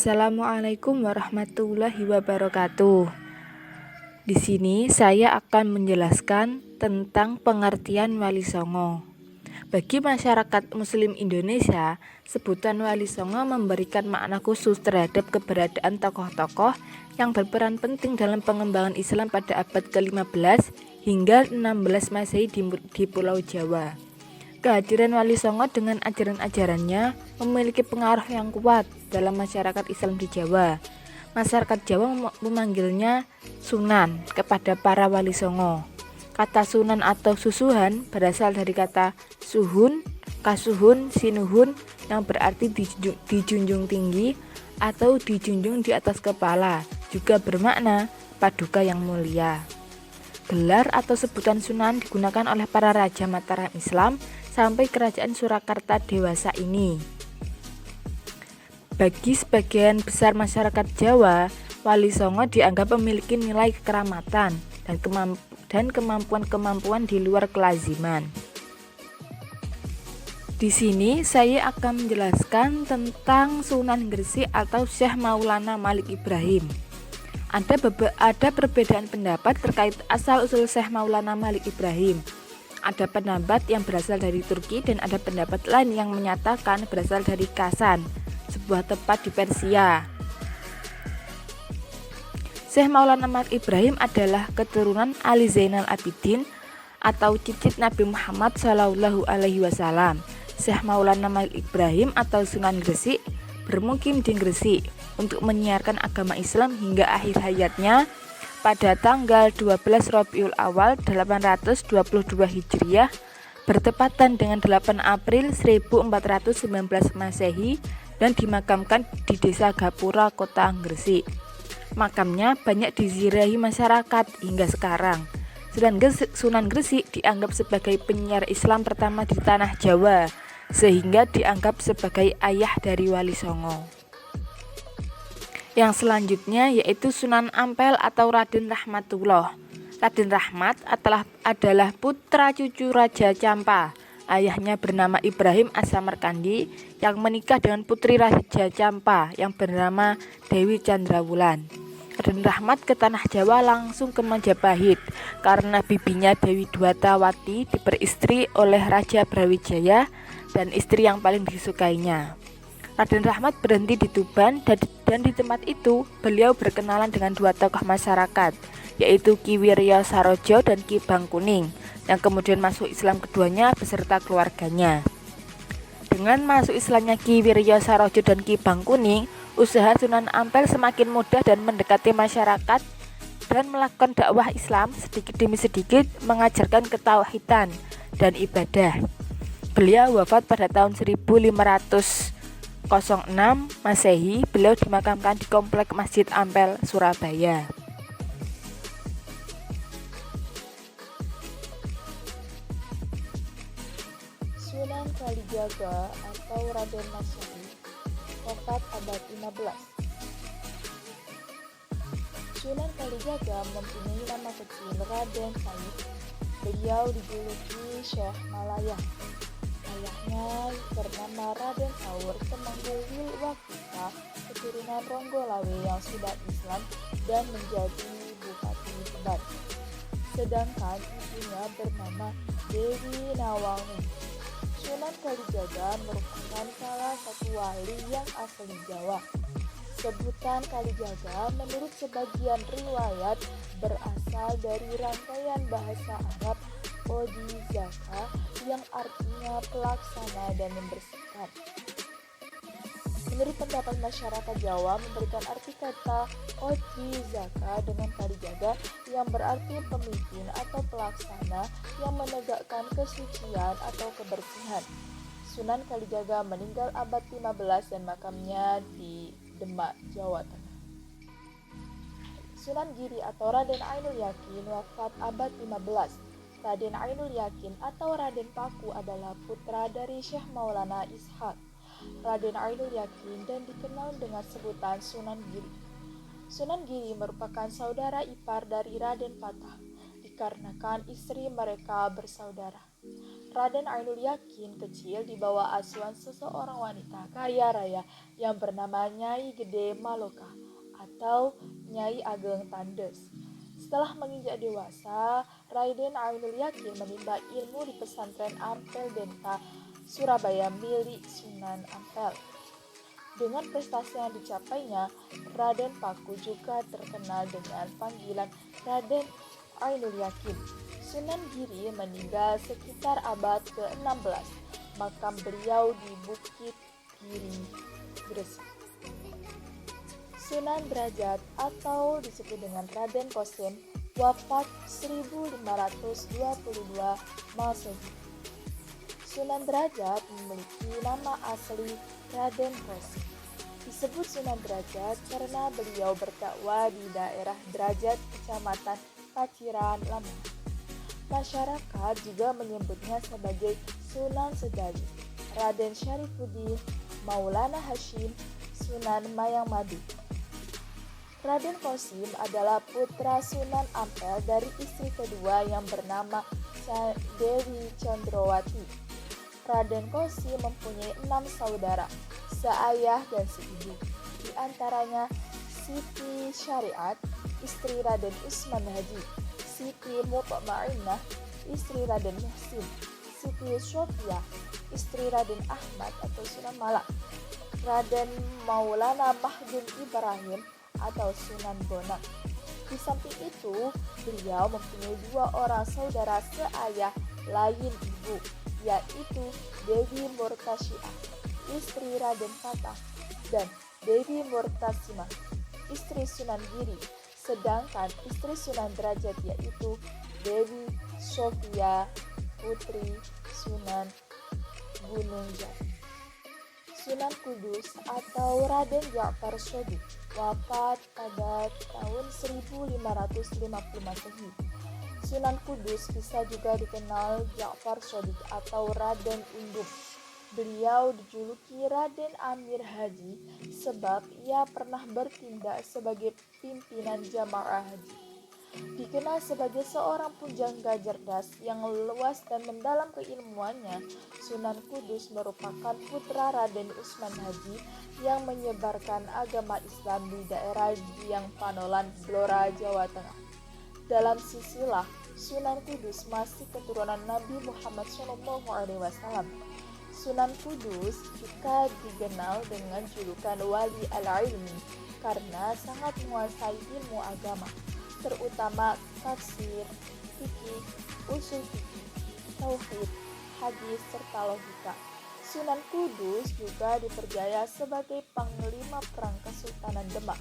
Assalamualaikum warahmatullahi wabarakatuh. Di sini saya akan menjelaskan tentang pengertian Wali Songo. Bagi masyarakat Muslim Indonesia, sebutan Wali Songo memberikan makna khusus terhadap keberadaan tokoh-tokoh yang berperan penting dalam pengembangan Islam pada abad ke-15 hingga 16 Masehi di Pulau Jawa. Kehadiran Wali Songo dengan ajaran-ajarannya memiliki pengaruh yang kuat dalam masyarakat Islam di Jawa. Masyarakat Jawa memanggilnya Sunan kepada para Wali Songo. Kata Sunan atau susuhan berasal dari kata suhun, kasuhun, sinuhun yang berarti dijunjung tinggi atau dijunjung di atas kepala, juga bermakna paduka yang mulia. Gelar atau sebutan Sunan digunakan oleh para raja Mataram Islam sampai kerajaan Surakarta dewasa ini. Bagi sebagian besar masyarakat Jawa, Wali Songo dianggap memiliki nilai kekeramatan dan kemampuan-kemampuan di luar kelaziman. Di sini saya akan menjelaskan tentang Sunan Gresik atau Syekh Maulana Malik Ibrahim. Ada perbedaan pendapat terkait asal-usul Syekh Maulana Malik Ibrahim. Ada pendapat yang berasal dari Turki dan ada pendapat lain yang menyatakan berasal dari Kasan, sebuah tempat di Persia. Syekh Maulana Malik Ibrahim adalah keturunan Ali Zainal Abidin atau cicit Nabi Muhammad SAW. Syekh Maulana Malik Ibrahim atau Sunan Gresik bermukim di Gresik untuk menyiarkan agama Islam hingga akhir hayatnya pada tanggal 12 Rabiul Awal 822 Hijriah bertepatan dengan 8 April 1419 Masehi dan dimakamkan di Desa Gapura, Kota Gresik. Makamnya banyak diziarahi masyarakat hingga sekarang. Sunan Gresik dianggap sebagai penyiar Islam pertama di tanah Jawa, sehingga dianggap sebagai ayah dari Wali Songo. Yang selanjutnya yaitu Sunan Ampel atau Raden Rahmatullah. Raden Rahmat adalah putra cucu Raja Campa. Ayahnya bernama Ibrahim As-Samarkandi yang menikah dengan putri Raja Campa yang bernama Dewi Chandrawulan. Raden Rahmat ke tanah Jawa langsung ke Majapahit karena bibinya Dewi Dwatawati diperistri oleh Raja Brawijaya dan istri yang paling disukainya. Raden Rahmat berhenti di Tuban dan di tempat itu beliau berkenalan dengan dua tokoh masyarakat, yaitu Ki Wirya Sarojo dan Ki Bangkuning, yang kemudian masuk Islam keduanya beserta keluarganya. Dengan masuk Islamnya Ki Wirya Sarojo dan Ki Bangkuning, usaha Sunan Ampel semakin mudah dan mendekati masyarakat dan melakukan dakwah Islam sedikit demi sedikit mengajarkan ketauhidan dan ibadah. Beliau wafat pada tahun 1506 Masehi. Beliau dimakamkan di Komplek Masjid Ampel, Surabaya. Sunan Kalijaga atau Raden Masyari, wafat abad 15. Sunan Kalijaga mempunyai nama kecil Raden Said. Beliau dijuluki Syekh Malaya. Ayahnya bernama Raden Saur Temanggung Wilwakita, keturunan Ronggolawe yang sudah Islam dan menjadi Bupati Tuban. Sedangkan ibunya bernama Dewi Nawangun. Sunan Kalijaga merupakan salah satu wali yang asli Jawa. Sebutan Kalijaga menurut sebagian riwayat berasal dari rangkaian bahasa Arab Odizaka yang artinya pelaksana dan membersihkan. Menurut pendapat masyarakat Jawa memberikan arti kata Odizaka dengan Kalijaga yang berarti pemimpin atau pelaksana yang menegakkan kesucian atau kebersihan. Sunan Kalijaga meninggal abad 15 dan makamnya di Demak, Jawa Tengah. Sunan Giri atau Raden Ainul Yakin wafat abad 15. Raden Ainul Yakin atau Raden Paku adalah putra dari Syekh Maulana Ishaq Raden Ainul Yakin dan dikenal dengan sebutan Sunan Giri. Sunan Giri merupakan saudara ipar dari Raden Patah, dikarenakan istri mereka bersaudara. Raden Ainul Yakin kecil di bawah asuhan seseorang wanita kaya raya yang bernama Nyai Gede Maloka atau Nyai Ageng Tandes. Setelah menginjak dewasa, Raden Ainul Yakin menimba ilmu di pesantren Ampel Denta, Surabaya milik Sunan Ampel. Dengan prestasi yang dicapainya, Raden Paku juga terkenal dengan panggilan Raden Ainul Yakin. Sunan Giri meninggal sekitar abad ke-16. Makam beliau di Bukit Giri, Gresik. Sunan Derajat atau disebut dengan Raden Kosim wafat 1522 Masehi. Sunan Derajat memiliki nama asli Raden Kosim. Disebut Sunan Derajat karena beliau berdakwah di daerah Derajat, Kecamatan Paciran, Lamongan. Masyarakat juga menyebutnya sebagai Sunan Sedali, Raden Syarifuddin, Maulana Hashim, Sunan Mayang-Madu. Raden Kosim adalah putra Sunan Ampel dari istri kedua yang bernama Dewi Condrowati. Raden Kosim mempunyai 6 saudara, seayah dan seibu. Di antaranya Siti Syariat, istri Raden Usman Haji, Siti Mutmainnah, istri Raden Muhsin, Siti Sofia, istri Raden Ahmad atau Sunan Malak, Raden Maulana Mahdun Ibrahim atau Sunan Bonang. Di samping itu, beliau mempunyai 2 orang saudara seayah lain ibu, yaitu Dewi Murtasyiah, istri Raden Fatah, dan Dewi Murtasimah, istri Sunan Giri. Sedangkan istri Sunan Derajat yaitu Dewi Sofia, putri Sunan Gunung Jati. Sunan Kudus atau Raden Ja'far Shodiq wafat pada tahun 1550 Masehi. Sunan Kudus bisa juga dikenal Ja'far Shodiq atau Raden Unduk. Beliau dijuluki Raden Amir Haji sebab ia pernah bertindak sebagai pimpinan jamaah haji. Dikenal sebagai seorang pujangga cerdas yang luas dan mendalam keilmuannya, Sunan Kudus merupakan putra Raden Usman Haji yang menyebarkan agama Islam di daerah Diang Panolan, Blora, Jawa Tengah. Dalam silsilah, Sunan Kudus masih keturunan Nabi Muhammad SAW. Sunan Kudus juga dikenal dengan julukan Wali Al-Ilmi karena sangat menguasai ilmu agama, terutama tafsir, fikih, usul fikih, tauhid, hadis, serta logika. Sunan Kudus juga dipercaya sebagai panglima perang Kesultanan Demak.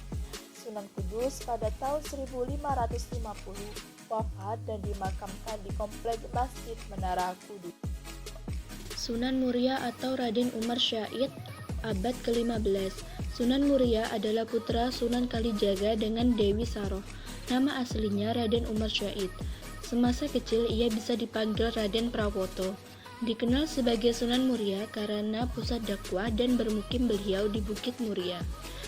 Sunan Kudus pada tahun 1550 wafat dan dimakamkan di komplek Masjid Menara Kudus. Sunan Muria atau Raden Umar Syahid abad ke-15. Sunan Muria adalah putra Sunan Kalijaga dengan Dewi Saroh. Nama aslinya Raden Umar Syahid. Semasa kecil ia bisa dipanggil Raden Prawoto. Dikenal sebagai Sunan Muria karena pusat dakwah dan bermukim beliau di Bukit Muria.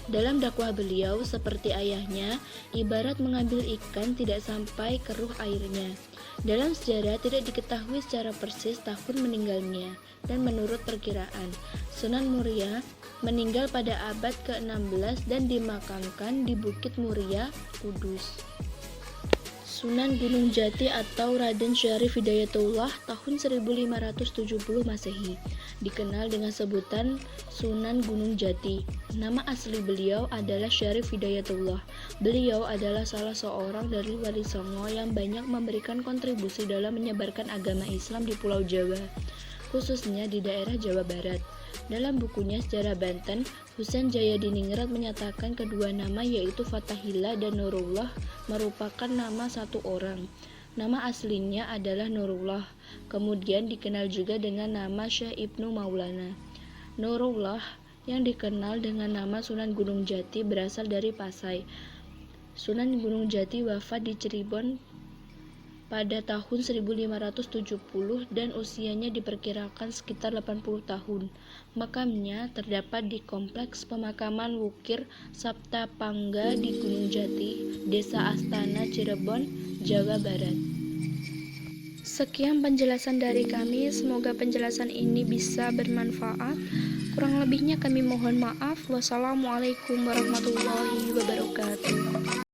Dalam dakwah beliau, seperti ayahnya, ibarat mengambil ikan tidak sampai keruh airnya. Dalam sejarah tidak diketahui secara persis tahun meninggalnya, dan menurut perkiraan, Sunan Muria meninggal pada abad ke-16 dan dimakamkan di Bukit Muria, Kudus. Sunan Gunung Jati atau Raden Syarif Hidayatullah tahun 1570 Masehi, dikenal dengan sebutan Sunan Gunung Jati. Nama asli beliau adalah Syarif Hidayatullah. Beliau adalah salah seorang dari Wali Songo yang banyak memberikan kontribusi dalam menyebarkan agama Islam di Pulau Jawa, khususnya di daerah Jawa Barat. Dalam bukunya Sejarah Banten, Husein Jayadiningrat menyatakan kedua nama yaitu Fathahillah dan Nurullah merupakan nama satu orang. Nama aslinya adalah Nurullah, kemudian dikenal juga dengan nama Syekh Ibnu Maulana. Nurullah yang dikenal dengan nama Sunan Gunung Jati berasal dari Pasai. Sunan Gunung Jati wafat di Cirebon pada tahun 1570 dan usianya diperkirakan sekitar 80 tahun. Makamnya terdapat di Kompleks Pemakaman Wukir Saptapangga di Gunung Jati, Desa Astana, Cirebon, Jawa Barat. Sekian penjelasan dari kami, semoga penjelasan ini bisa bermanfaat. Kurang lebihnya kami mohon maaf. Wassalamualaikum warahmatullahi wabarakatuh.